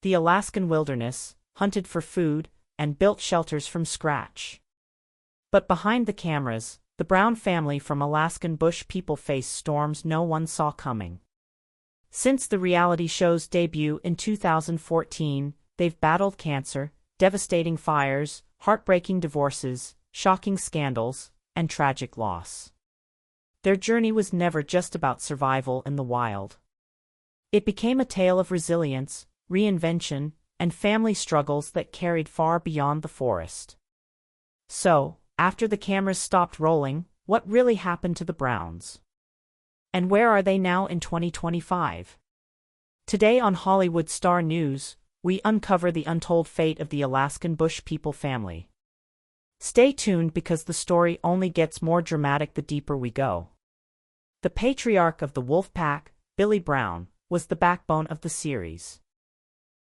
the Alaskan wilderness, hunted for food, and built shelters from scratch. But behind the cameras, the Brown family from Alaskan bush people faced storms no one saw coming. Since the reality show's debut in 2014, they've battled cancer, devastating fires, heartbreaking divorces, shocking scandals, and tragic loss. Their journey was never just about survival in the wild. It became a tale of resilience, reinvention, and family struggles that carried far beyond the forest. So, after the cameras stopped rolling, what really happened to the Browns? And where are they now in 2025? Today on Hollywood Star News, we uncover the untold fate of the Alaskan bush people family. Stay tuned because the story only gets more dramatic the deeper we go. The patriarch of the wolf pack, Billy Brown, was the backbone of the series.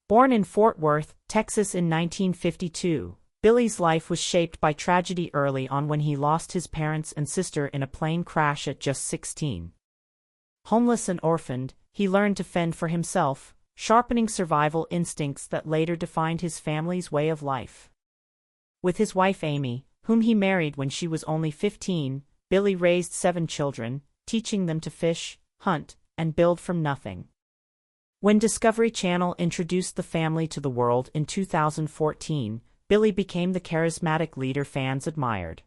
Born in Fort Worth, Texas in 1952, Billy's life was shaped by tragedy early on when he lost his parents and sister in a plane crash at just 16. Homeless and orphaned, he learned to fend for himself, sharpening survival instincts that later defined his family's way of life. With his wife Amy, whom he married when she was only 15, Billy raised 7 children, teaching them to fish, hunt, and build from nothing. When Discovery Channel introduced the family to the world in 2014, Billy became the charismatic leader fans admired.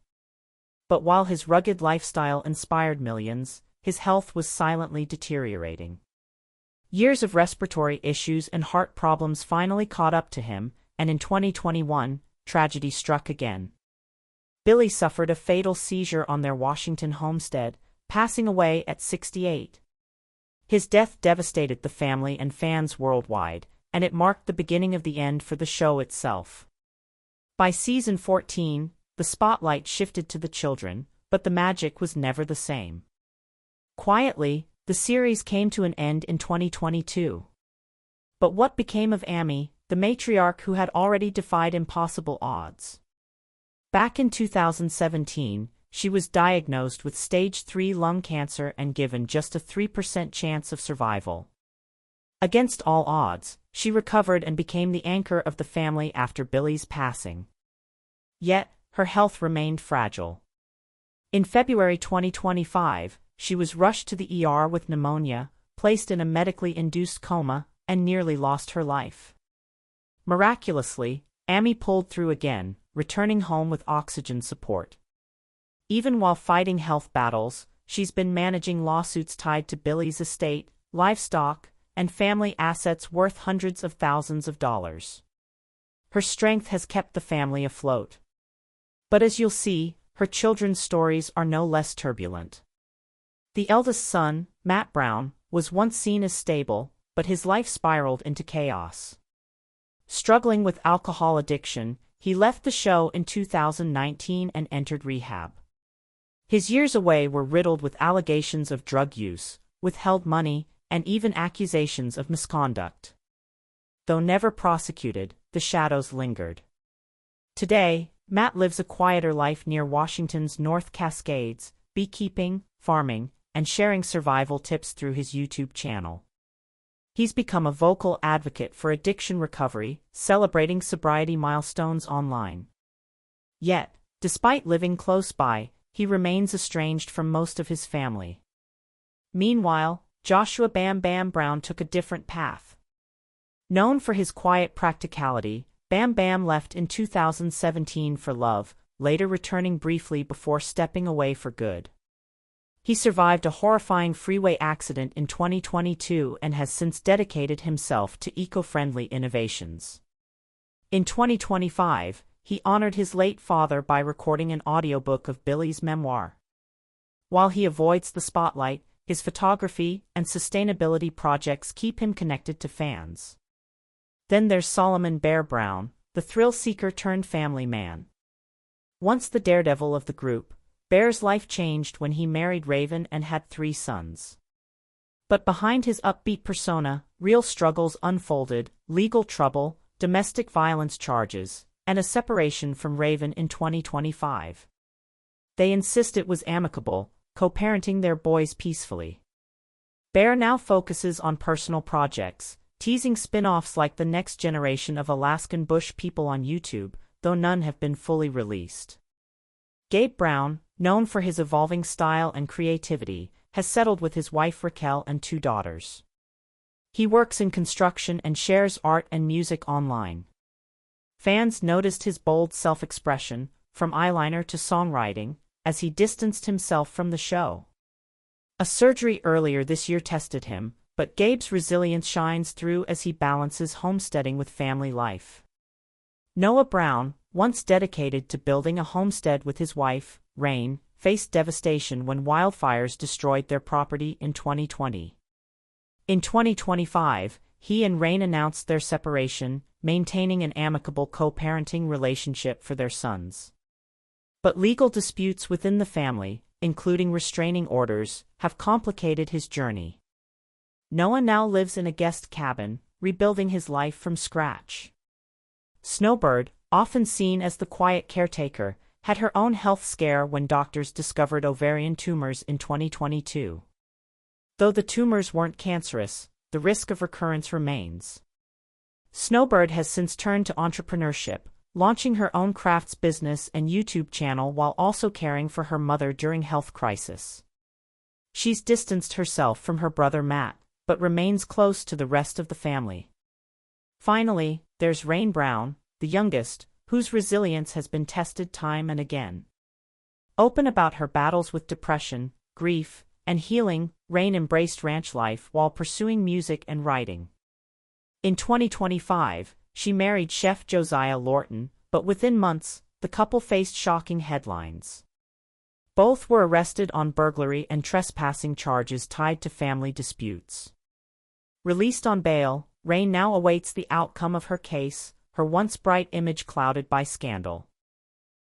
But while his rugged lifestyle inspired millions, his health was silently deteriorating. Years of respiratory issues and heart problems finally caught up to him, and in 2021, tragedy struck again. Billy suffered a fatal seizure on their Washington homestead, passing away at 68. His death devastated the family and fans worldwide, and it marked the beginning of the end for the show itself. By season 14, the spotlight shifted to the children, but the magic was never the same. Quietly, the series came to an end in 2022. But what became of Amy, the matriarch who had already defied impossible odds? Back in 2017, she was diagnosed with stage 3 lung cancer and given just a 3% chance of survival. Against all odds, she recovered and became the anchor of the family after Billy's passing. Yet, her health remained fragile. In February 2025, she was rushed to the ER with pneumonia, placed in a medically induced coma, and nearly lost her life. Miraculously, Amy pulled through again, returning home with oxygen support. Even while fighting health battles, she's been managing lawsuits tied to Billy's estate, livestock, and family assets worth hundreds of thousands of dollars. Her strength has kept the family afloat. But as you'll see, her children's stories are no less turbulent. The eldest son, Matt Brown, was once seen as stable, but his life spiraled into chaos. Struggling with alcohol addiction, he left the show in 2019 and entered rehab. His years away were riddled with allegations of drug use, withheld money, and even accusations of misconduct. Though never prosecuted, the shadows lingered. Today, Matt lives a quieter life near Washington's North Cascades, beekeeping, farming, and sharing survival tips through his YouTube channel. He's become a vocal advocate for addiction recovery, celebrating sobriety milestones online. Yet, despite living close by, he remains estranged from most of his family. Meanwhile, Joshua Bam Bam Brown took a different path. Known for his quiet practicality, Bam Bam left in 2017 for love, later returning briefly before stepping away for good. He survived a horrifying freeway accident in 2022 and has since dedicated himself to eco-friendly innovations. In 2025, he honored his late father by recording an audiobook of Billy's memoir. While he avoids the spotlight, his photography and sustainability projects keep him connected to fans. Then there's Solomon Bear Brown, the thrill-seeker turned family man. Once the daredevil of the group, Bear's life changed when he married Raven and had 3 sons. But behind his upbeat persona, real struggles unfolded: legal trouble, domestic violence charges, and a separation from Raven in 2025. They insist it was amicable, co-parenting their boys peacefully. Bear now focuses on personal projects, teasing spin-offs like the next generation of Alaskan bush people on YouTube, though none have been fully released. Gabe Brown, known for his evolving style and creativity, has settled with his wife Raquel and 2 daughters. He works in construction and shares art and music online. Fans noticed his bold self-expression, from eyeliner to songwriting, as he distanced himself from the show. A surgery earlier this year tested him, but Gabe's resilience shines through as he balances homesteading with family life. Noah Brown, once dedicated to building a homestead with his wife, Rain, faced devastation when wildfires destroyed their property in 2020. In 2025, he and Rain announced their separation, maintaining an amicable co-parenting relationship for their sons. But legal disputes within the family, including restraining orders, have complicated his journey. Noah now lives in a guest cabin, rebuilding his life from scratch. Snowbird, often seen as the quiet caretaker, had her own health scare when doctors discovered ovarian tumors in 2022. Though the tumors weren't cancerous, the risk of recurrence remains. Snowbird has since turned to entrepreneurship, launching her own crafts business and YouTube channel while also caring for her mother during health crisis. She's distanced herself from her brother Matt, but remains close to the rest of the family. Finally, there's Rain Brown, the youngest, whose resilience has been tested time and again. Open about her battles with depression, grief, and healing, Rain embraced ranch life while pursuing music and writing. In 2025, she married chef Josiah Lorton, but within months, the couple faced shocking headlines. Both were arrested on burglary and trespassing charges tied to family disputes. Released on bail, Rain now awaits the outcome of her case, her once bright image clouded by scandal.